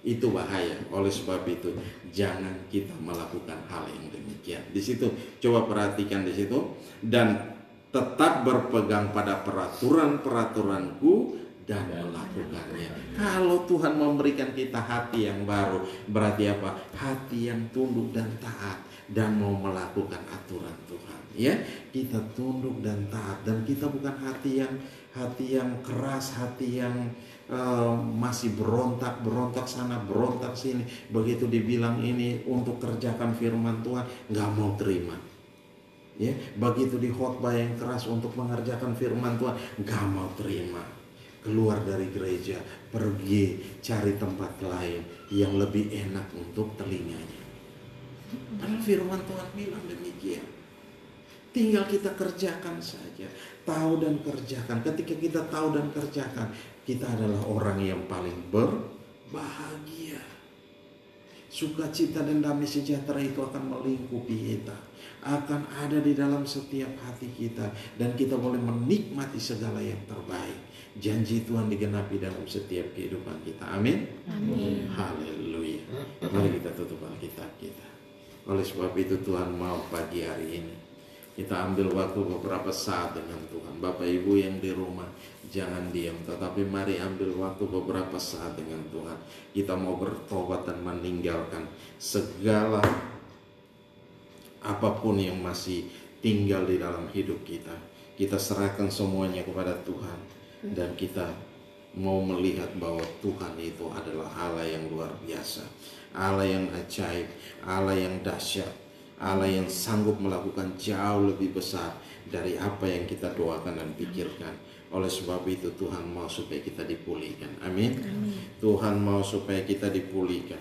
[SPEAKER 1] Itu bahaya. Oleh sebab itu, jangan kita melakukan hal yang demikian. Di situ coba perhatikan di situ, dan tetap berpegang pada peraturan-peraturanku dan melakukannya. Kalau Tuhan memberikan kita hati yang baru, berarti apa? Hati yang tunduk dan taat dan mau melakukan aturan Tuhan. Ya, kita tunduk dan taat, dan kita bukan hati yang keras, hati yang masih berontak sana, berontak sini. Begitu dibilang ini untuk kerjakan firman Tuhan, nggak mau terima. Ya, begitu di khotbah yang keras untuk mengerjakan firman Tuhan, gak mau terima. Keluar dari gereja, pergi cari tempat lain yang lebih enak untuk telinganya. Padahal firman Tuhan bilang demikian. Tinggal kita kerjakan saja. Tahu dan kerjakan. Ketika kita tahu dan kerjakan, kita adalah orang yang paling berbahagia. Sukacita dan damai sejahtera itu akan melingkupi kita, akan ada di dalam setiap hati kita, dan kita boleh menikmati segala yang terbaik. Janji Tuhan digenapi dalam setiap kehidupan kita. Amin.
[SPEAKER 3] Amin.
[SPEAKER 1] Haleluya. Mari kita tutup Alkitab kita. Oleh sebab itu Tuhan mau pagi hari ini kita ambil waktu beberapa saat dengan Tuhan. Bapak Ibu yang di rumah, jangan diam, tetapi mari ambil waktu beberapa saat dengan Tuhan. Kita mau bertobat dan meninggalkan segala apapun yang masih tinggal di dalam hidup kita. Kita serahkan semuanya kepada Tuhan, dan kita mau melihat bahwa Tuhan itu adalah Allah yang luar biasa, Allah yang ajaib, Allah yang dahsyat, Allah yang sanggup melakukan jauh lebih besar dari apa yang kita doakan dan pikirkan. Oleh sebab itu Tuhan mau supaya kita dipulihkan. Amin. Tuhan mau supaya kita dipulihkan.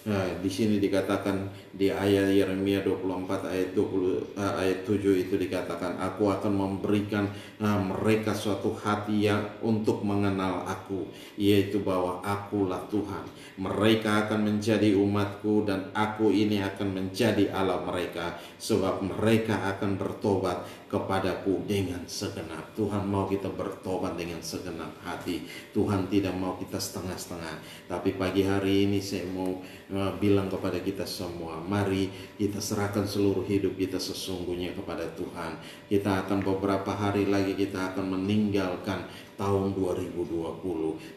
[SPEAKER 1] Nah, di sini dikatakan di ayat Yeremia 24 ayat 7 itu dikatakan, aku akan memberikan mereka suatu hati yang untuk mengenal aku, yaitu bahwa akulah Tuhan. Mereka akan menjadi umatku dan aku ini akan menjadi Allah mereka, sebab mereka akan bertobat kepadaku dengan segenap. Tuhan mau kita bertobat dengan segenap hati. Tuhan tidak mau kita setengah-setengah. Tapi pagi hari ini saya mau bilang kepada kita semua, mari kita serahkan seluruh hidup kita sesungguhnya kepada Tuhan. Kita akan beberapa hari lagi kita akan meninggalkan tahun 2020.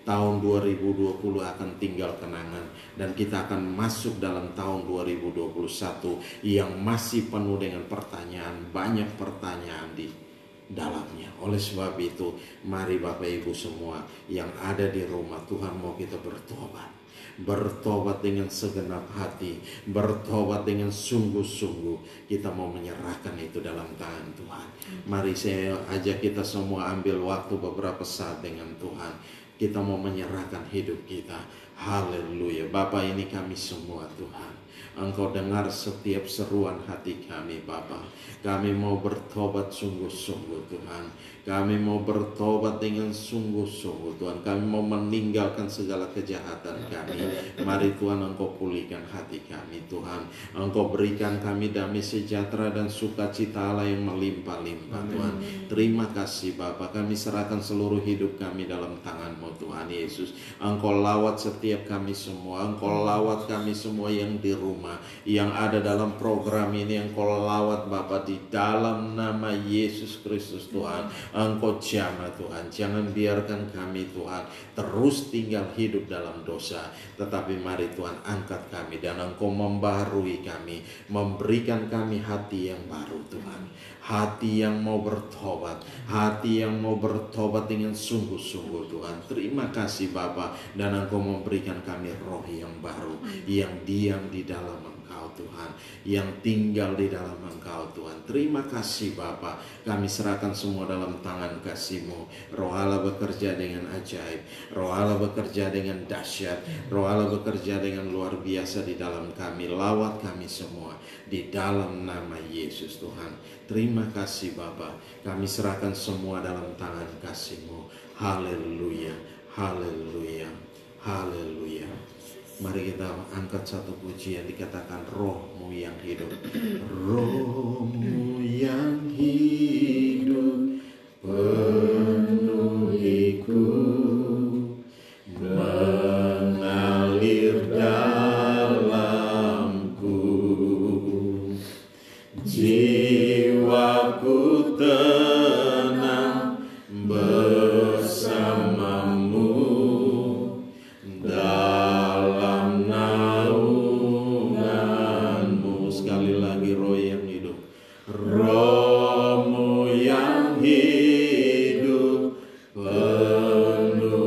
[SPEAKER 1] Tahun 2020 akan tinggal kenangan, dan kita akan masuk dalam tahun 2021 yang masih penuh dengan pertanyaan, banyak pertanyaan di dalamnya. Oleh sebab itu, mari Bapak Ibu semua yang ada di rumah, Tuhan mau kita bertobat. Bertobat dengan segenap hati, bertobat dengan sungguh-sungguh. Kita mau menyerahkan itu dalam tangan Tuhan. Mari saya ajak kita semua ambil waktu beberapa saat dengan Tuhan. Kita mau menyerahkan hidup kita. Haleluya. Bapa, ini kami semua Tuhan. Engkau dengar setiap seruan hati kami Bapa. Kami mau bertobat sungguh-sungguh Tuhan. Kami mau bertobat dengan sungguh-sungguh Tuhan. Kami mau meninggalkan segala kejahatan kami. Mari Tuhan, Engkau pulihkan hati kami Tuhan. Engkau berikan kami damai sejahtera dan sukacita Allah yang melimpah-limpah Tuhan. Terima kasih Bapa. Kami serahkan seluruh hidup kami dalam tangan-Mu Tuhan Yesus. Engkau lawat setiap kami semua. Engkau lawat kami semua yang di rumah, yang ada dalam program ini. Engkau lawat Bapa, di dalam nama Yesus Kristus Tuhan. Engkau jamah Tuhan. Jangan biarkan kami Tuhan terus tinggal hidup dalam dosa, tetapi mari Tuhan angkat kami, dan Engkau membaharui kami, memberikan kami hati yang baru Tuhan. Hati yang mau bertobat, hati yang mau bertobat dengan sungguh-sungguh Tuhan. Terima kasih Bapa, dan Engkau memberikan kami roh yang baru, yang diam di dalam Engkau Tuhan, yang tinggal di dalam Engkau Tuhan. Terima kasih Bapa. Kami serahkan semua dalam tangan kasih-Mu. Roh Allah bekerja dengan ajaib, Roh Allah bekerja dengan dahsyat, Roh Allah bekerja dengan luar biasa di dalam kami. Lawat kami semua di dalam nama Yesus Tuhan. Terima kasih Bapa. Kami serahkan semua dalam tangan kasih-Mu. Haleluya, haleluya, haleluya. Mari kita angkat satu pujian, dikatakan Roh-Mu yang hidup. Roh-Mu yang hidup penuhiku, mengalir dalamku. Jiwaku tenang bersamamu, dalam naungan-Mu. Sekali lagi, roh yang hidup. Roh-Mu yang hidup penuhiku.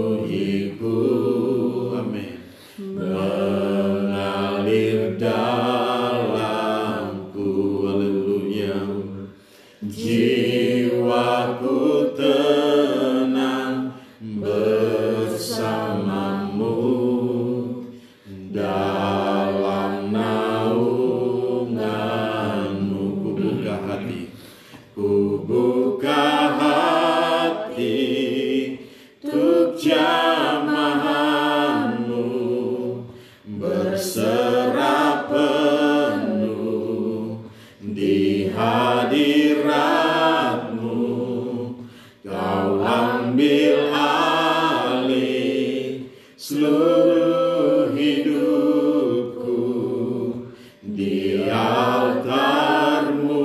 [SPEAKER 1] Amin. Mengalir dalamku. Haleluya. jiwaku tenang bersamamu dalam naunganmu. Ku buka hati untuk jamahanmu, berserah penuh di hadiratmu. Kau ambil alih seluruh hidupku di altarmu,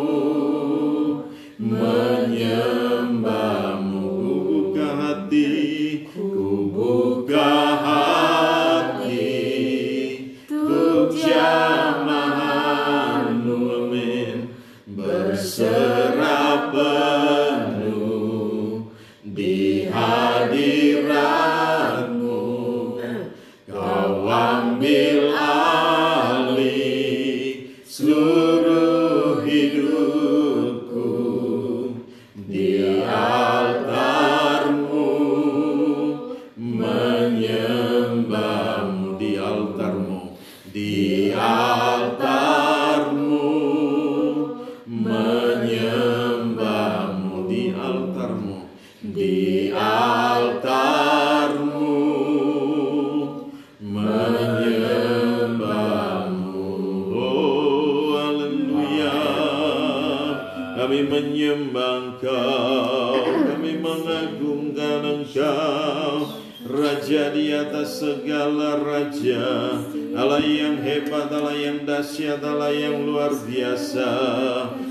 [SPEAKER 1] menyembahmu. Ku buka hati untuk jamahanmu, amin, berserah penuh di hadiratmu. Kau ambil alih seluruh hidupku di altarmu, menyembahmu. Di altarmu, di altarmu, menyembahmu. Di altarmu, di altarmu, menyembahmu. Oh, haleluya. Kami menyembah Engkau, kami mengagungkan Engkau, Raja di atas segala raja, Allah yang hebat, Allah yang dahsyat, Allah yang luar biasa.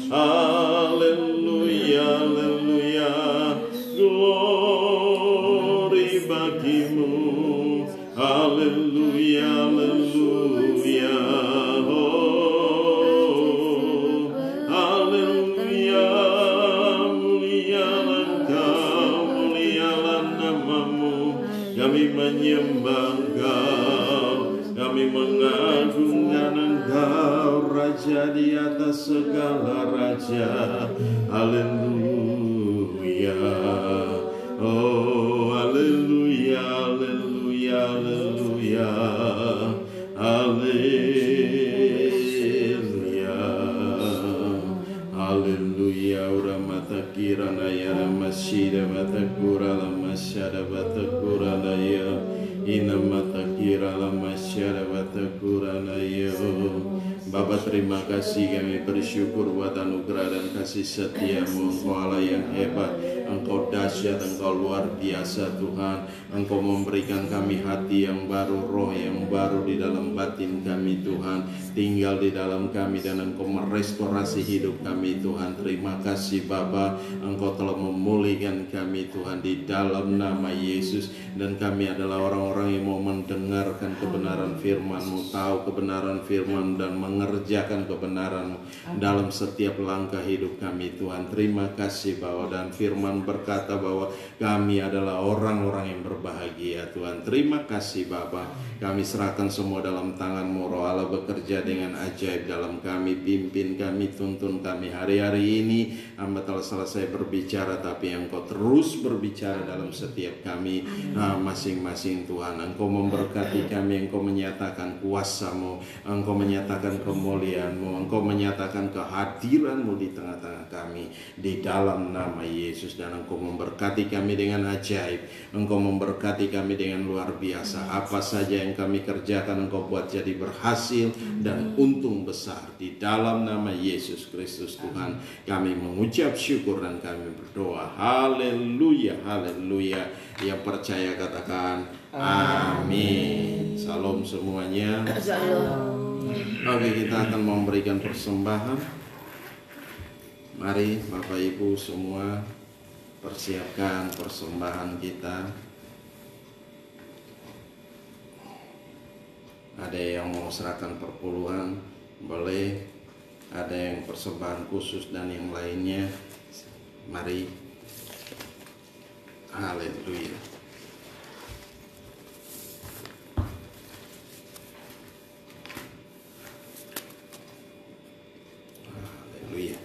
[SPEAKER 1] Haleluya, haleluya, glory bagimu. Haleluya, haleluya, oh, haleluya. Mulialah Engkau, mulialah namamu. Kami menyembah Engkau, kami mengagungkan Engkau, Raja di atas segala raja. Haleluya, oh haleluya, haleluya, haleluya, haleluya, haleluya. Ura mata kirana ya masjid mata kurala masyada mata kurana ya ina mata kirala masyada mata kurana ya. Bapa, terima kasih, kami bersyukur buat anugerah dan kasih setiamu. Engkau Allah yang hebat, Engkau dahsyat, Engkau luar biasa Tuhan. Engkau memberikan kami hati yang baru, roh yang baru di dalam batin kami Tuhan, tinggal di dalam kami, dan Engkau merestorasi hidup kami Tuhan. Terima kasih Bapa, Engkau telah memulihkan kami Tuhan di dalam nama Yesus. Dan kami adalah orang-orang yang mau mendengarkan kebenaran firman-Mu, tahu kebenaran firman dan mengerjakan kebenaran dalam setiap langkah hidup kami Tuhan. Terima kasih bahwa dan firman berkata bahwa kami adalah orang-orang yang berbahagia Tuhan. Terima kasih Bapa, kami serahkan semua dalam tangan-Mu. Roh Allah bekerja dengan ajaib dalam kami, pimpin kami, tuntun kami. Hari-hari ini hamba telah selesai berbicara, tapi Engkau terus berbicara dalam setiap kami masing-masing Tuhan. Engkau memberkati kami, Engkau menyatakan kuasa-Mu, Engkau menyatakan kemuliaan-Mu, Engkau menyatakan kehadiran-Mu di tengah-tengah kami di dalam nama Yesus. Dan Engkau memberkati kami dengan ajaib, Engkau memberkati kami dengan luar biasa. Apa saja yang kami kerjakan Engkau buat jadi berhasil dan untung besar di dalam nama Yesus Kristus Tuhan. Kami mengucap syukur dan kami berdoa. Haleluya, haleluya. Yang percaya katakan amin. Salam semuanya. Oke, kita akan memberikan persembahan. Mari Bapak Ibu semua persiapkan persembahan kita. Ada yang mau serahkan perpuluhan, boleh. Ada yang persembahan khusus dan yang lainnya. Mari. Haleluya. Haleluya.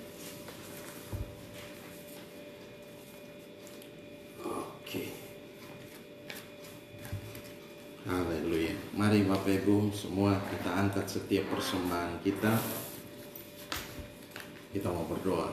[SPEAKER 1] Mari Bapak Ibu semua kita angkat setiap persembahan kita. Kita mau berdoa.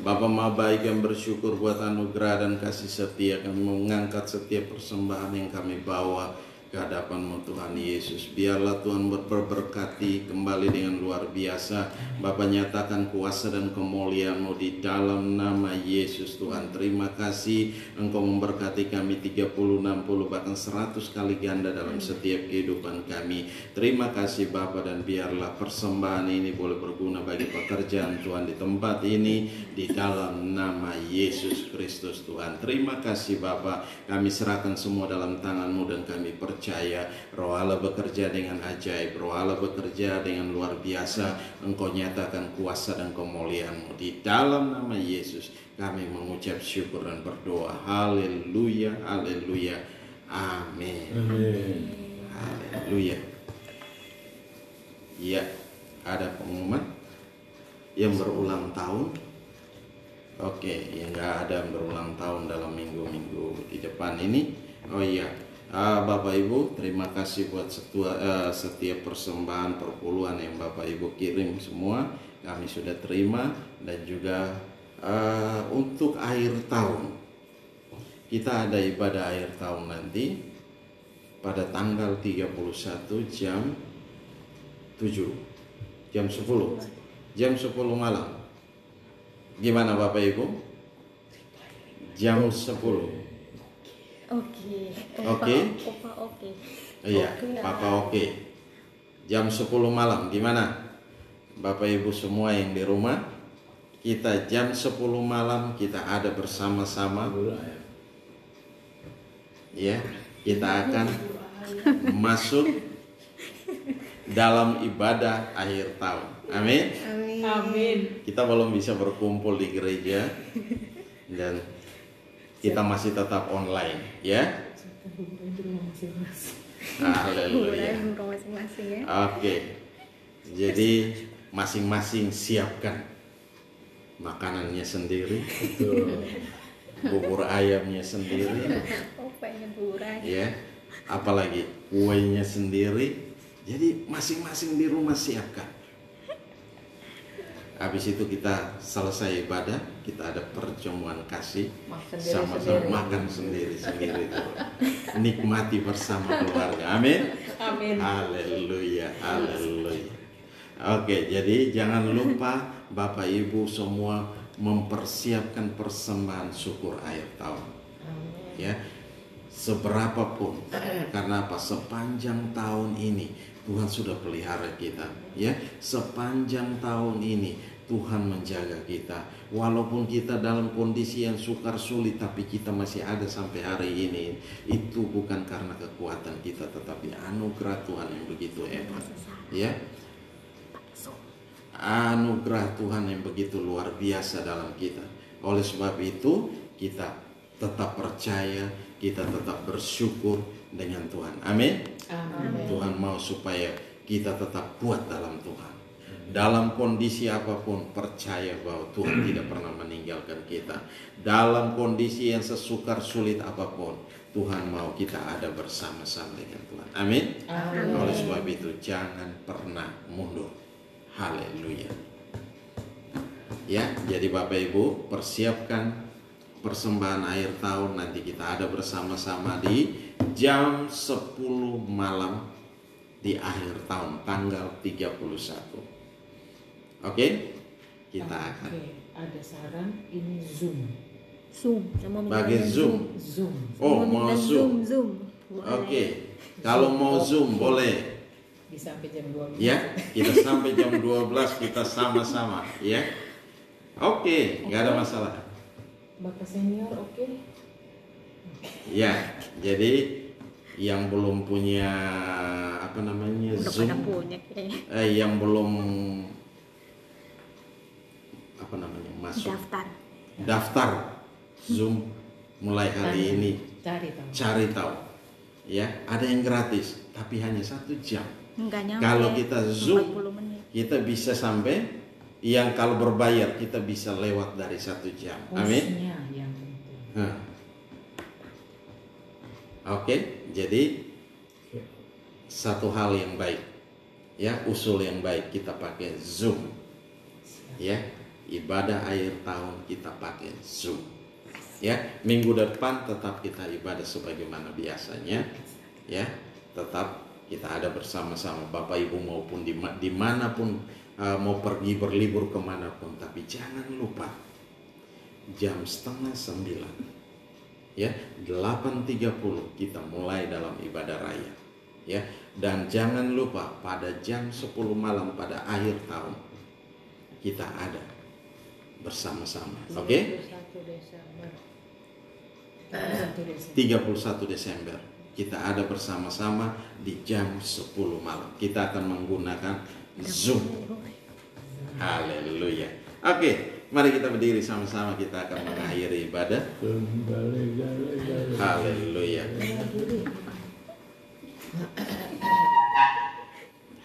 [SPEAKER 1] Bapa Maha Baik yang bersyukur buat anugerah dan kasih setia, kami mengangkat setiap persembahan yang kami bawa ke hadapan-Mu Tuhan Yesus. Biarlah Tuhan berberkati kembali dengan luar biasa. Bapa, nyatakan kuasa dan kemuliaan-Mu di dalam nama Yesus Tuhan. Terima kasih Engkau memberkati kami 30, 60 bahkan 100 kali ganda dalam setiap kehidupan kami. Terima kasih Bapa, dan biarlah persembahan ini boleh berguna bagi pekerjaan Tuhan di tempat ini di dalam nama Yesus Kristus Tuhan. Terima kasih Bapa, kami serahkan semua dalam tangan-Mu dan kami percaya Roh Allah bekerja dengan ajaib, Roh Allah bekerja dengan luar biasa. Engkau nyatakan kuasa dan kemuliaan-Mu di dalam nama Yesus. Kami mengucap syukur dan berdoa. Haleluya, haleluya, amin. Haleluya. Ya, ada pengumuman yang berulang tahun. Oke, yang nggak ada yang berulang tahun dalam minggu-minggu di depan ini. Oh iya, Bapak Ibu, terima kasih buat setiap persembahan perpuluhan yang Bapak Ibu kirim semua. Kami sudah terima. Dan juga untuk akhir tahun, kita ada ibadah akhir tahun nanti pada tanggal 31 jam 7, jam 10, jam 10 malam. Gimana Bapak Ibu? Jam 10.
[SPEAKER 3] Oke. Opa oke.
[SPEAKER 1] Iya, Papa oke. Jam 10 malam. Gimana Bapak Ibu semua yang di rumah? Kita jam 10 malam kita ada bersama-sama. Ya, kita akan masuk dalam ibadah akhir tahun. Amin.
[SPEAKER 3] Amin.
[SPEAKER 1] Kita belum bisa berkumpul di gereja dan kita masih tetap online, ya. Haleluya.
[SPEAKER 3] Masing-masing ya.
[SPEAKER 1] Oke. Jadi masing-masing siapkan makanannya sendiri. Bubur ayamnya sendiri.
[SPEAKER 3] Opanya burai.
[SPEAKER 1] Ya. Apalagi kuenya sendiri. Jadi masing-masing di rumah siapkan. Habis itu kita selesai ibadah, kita ada perjamuan kasih, sama-sama makan sendiri-sendiri. Nikmati bersama keluarga. Amin.
[SPEAKER 3] Amin.
[SPEAKER 1] Haleluya, haleluya. Oke, jadi jangan lupa Bapak Ibu semua mempersiapkan persembahan syukur akhir tahun. Ya, seberapapun, karena apa? Sepanjang tahun ini Tuhan sudah pelihara kita, ya. Sepanjang tahun ini Tuhan menjaga kita. Walaupun kita dalam kondisi yang sukar sulit, tapi kita masih ada sampai hari ini. Itu bukan karena kekuatan kita, tetapi anugerah Tuhan yang begitu hebat, ya. Anugerah Tuhan yang begitu luar biasa dalam kita. Oleh sebab itu kita tetap percaya, kita tetap bersyukur dengan Tuhan. Amin.
[SPEAKER 3] Amin.
[SPEAKER 1] Tuhan mau supaya kita tetap kuat dalam Tuhan. Dalam kondisi apapun, percaya bahwa Tuhan tidak pernah meninggalkan kita. Dalam kondisi yang sesukar sulit apapun, Tuhan mau kita ada bersama-sama dengan Tuhan. Amin. Oleh sebab itu jangan pernah mundur. Haleluya. Ya, jadi Bapak Ibu persiapkan persembahan akhir tahun. Nanti kita ada bersama-sama di jam 10 malam di akhir tahun tanggal 31. Oke? Kita akan
[SPEAKER 4] ada saran ini Zoom.
[SPEAKER 1] pakai Zoom. Oh, mau Zoom. Oke. Kalau mau Zoom boleh.
[SPEAKER 4] Bisa sampai jam 12.
[SPEAKER 1] Ya, kita sampai jam 12 kita sama-sama, ya. Oke, nggak ada masalah.
[SPEAKER 4] Bapak senior oke?
[SPEAKER 1] Ya, jadi yang belum punya apa namanya
[SPEAKER 3] Udah
[SPEAKER 1] Zoom,
[SPEAKER 3] pada punya kayaknya.
[SPEAKER 1] yang belum apa namanya masuk daftar Zoom mulai hari ini, cari tahu. Ya, ada yang gratis, tapi hanya 1 jam.
[SPEAKER 3] Enggak nyampe.
[SPEAKER 1] Kalau kita Zoom,
[SPEAKER 3] 40 menit.
[SPEAKER 1] kita bisa sampai, yang kalau berbayar kita bisa lewat dari 1 jam. Amin.
[SPEAKER 4] Yang penting.
[SPEAKER 1] Oke, jadi satu hal yang baik, ya, usul yang baik, kita pakai Zoom, ya. Ibadah akhir tahun kita pakai Zoom, ya. Minggu depan tetap kita ibadah sebagaimana biasanya, ya. Tetap kita ada bersama-sama Bapak Ibu maupun dimanapun mau pergi berlibur kemanapun. Tapi jangan lupa jam 8:30, ya, 8:30 kita mulai dalam ibadah raya, ya. Dan jangan lupa pada jam 10 malam pada akhir tahun kita ada bersama-sama, oke? 31 Desember kita ada bersama-sama di jam 10 malam. Kita akan menggunakan Zoom. Haleluya. Oke, mari kita berdiri sama-sama, kita akan mengakhiri ibadah. Haleluya.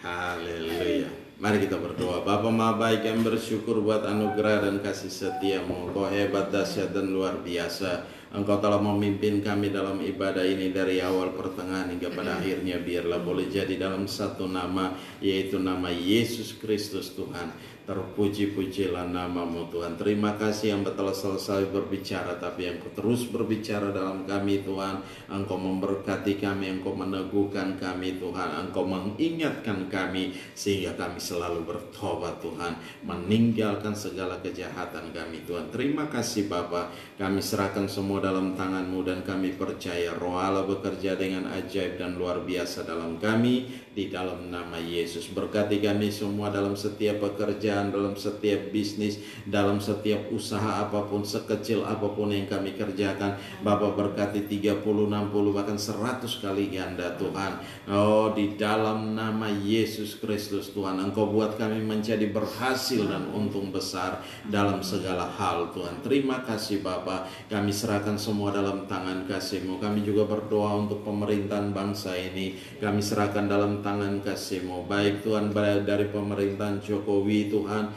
[SPEAKER 1] Haleluya. Mari kita berdoa. Bapa Maha Baik, yang bersyukur buat anugerah dan kasih setia-Mu. Engkau hebat, dahsyat, dan luar biasa. Engkau telah memimpin kami dalam ibadah ini dari awal, pertengahan, hingga pada akhirnya. Biarlah boleh jadi dalam satu nama, yaitu nama Yesus Kristus Tuhan. Terpuji-pujilah nama-Mu Tuhan. Terima kasih yang telah selesai berbicara, tapi yang terus berbicara dalam kami Tuhan. Engkau memberkati kami, Engkau meneguhkan kami Tuhan. Engkau mengingatkan kami sehingga kami selalu bertobat Tuhan, meninggalkan segala kejahatan kami Tuhan. Terima kasih Bapa. Kami serahkan semua dalam tangan-Mu dan kami percaya Roh Allah bekerja dengan ajaib dan luar biasa dalam kami, di dalam nama Yesus. Berkati kami semua dalam setiap pekerjaan, dalam setiap bisnis, dalam setiap usaha apapun, sekecil apapun yang kami kerjakan. Bapa berkati 30, 60, bahkan 100 kali ganda Tuhan. Oh, di dalam nama Yesus Kristus Tuhan, Engkau buat kami menjadi berhasil dan untung besar dalam segala hal Tuhan. Terima kasih Bapa. Kami serahkan semua dalam tangan kasih-Mu. Kami juga berdoa untuk pemerintahan bangsa ini. Kami serahkan dalam tangan kasih-Mu. Baik Tuhan, dari pemerintahan Jokowi Tuhan,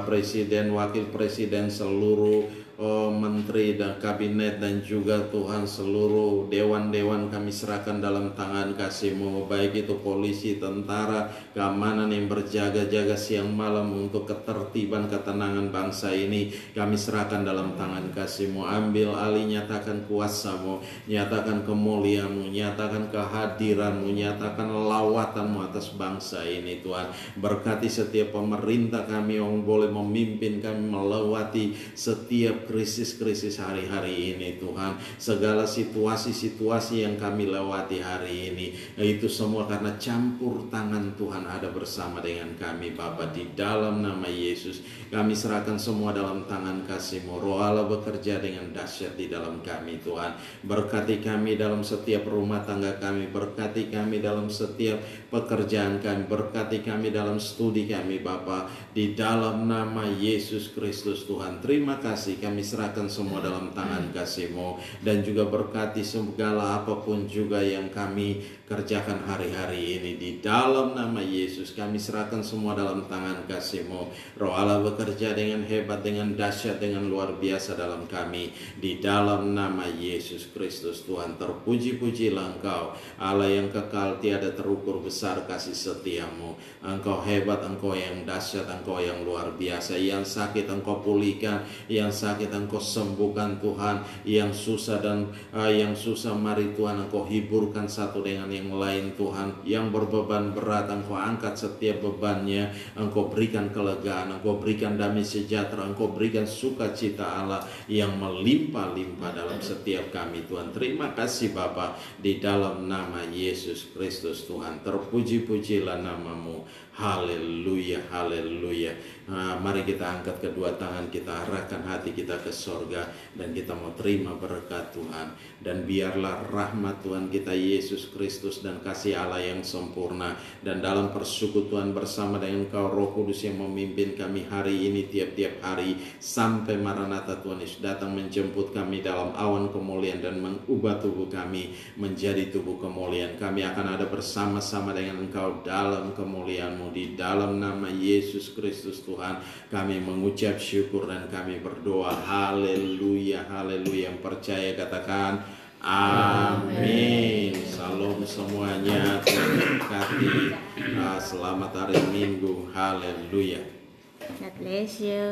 [SPEAKER 1] presiden, wakil presiden, seluruh menteri dan kabinet, dan juga Tuhan seluruh dewan-dewan kami serahkan dalam tangan kasih-Mu. Baik itu polisi, tentara, keamanan yang berjaga-jaga siang malam untuk ketertiban ketenangan bangsa ini, kami serahkan dalam tangan kasih-Mu. Ambil alih, nyatakan kuasa-Mu, nyatakan kemuliaan-Mu, nyatakan kehadiran-Mu, nyatakan lawatan-Mu atas bangsa ini Tuhan. Berkati setiap pemerintah kami yang boleh memimpin kami melewati setiap krisis-krisis hari-hari ini Tuhan. Segala situasi-situasi yang kami lewati hari ini, itu semua karena campur tangan Tuhan ada bersama dengan kami Bapa. Di dalam nama Yesus kami serahkan semua dalam tangan kasih-Mu. Roh Allah bekerja dengan dahsyat di dalam kami Tuhan. Berkati kami dalam setiap rumah tangga kami, berkati kami dalam setiap pekerjaan kami, berkati kami dalam studi kami Bapa. Di dalam nama Yesus Kristus Tuhan. Terima kasih, kami serahkan semua dalam tangan kasih-Mu. Dan juga berkati segala apapun juga yang kami kerjakan hari-hari ini. Di dalam nama Yesus kami serahkan semua dalam tangan kasih-Mu. Roh Allah bekerja dengan hebat, dengan dahsyat, dengan luar biasa dalam kami. Di dalam nama Yesus Kristus Tuhan. Terpuji-pujilah Engkau, Allah yang kekal tiada terukur besar kasih setia-Mu. Engkau hebat, Engkau yang dahsyat, Engkau yang luar biasa. Yang sakit Engkau pulihkan, yang sakit Engkau sembuhkan Tuhan. Yang susah mari Tuhan Engkau hiburkan satu dengan yang lain Tuhan. Yang berbeban berat Engkau angkat setiap bebannya. Engkau berikan kelegaan, Engkau berikan damai sejahtera, Engkau berikan sukacita Allah yang melimpah-limpah dalam setiap kami Tuhan. Terima kasih Bapa, di dalam nama Yesus Kristus Tuhan. Terpuji-pujilah nama-Mu. Haleluya, haleluya. Mari kita angkat kedua tangan, kita arahkan hati kita ke sorga, dan kita mau terima berkat Tuhan. Dan biarlah rahmat Tuhan kita Yesus Kristus dan kasih Allah yang sempurna, dan dalam persekutuan bersama dengan Kau Roh Kudus yang memimpin kami hari ini, tiap-tiap hari sampai Maranatha Tuhan Yesus datang menjemput kami dalam awan kemuliaan dan mengubah tubuh kami menjadi tubuh kemuliaan. Kami akan ada bersama-sama dengan Engkau dalam kemuliaan-Mu. Di dalam nama Yesus Kristus Tuhan kami mengucap syukur dan kami berdoa. Haleluya, haleluya. Yang percaya katakan Amin. Salam semuanya, Tuhan berkati. Selamat hari Minggu. Haleluya.
[SPEAKER 3] God bless you.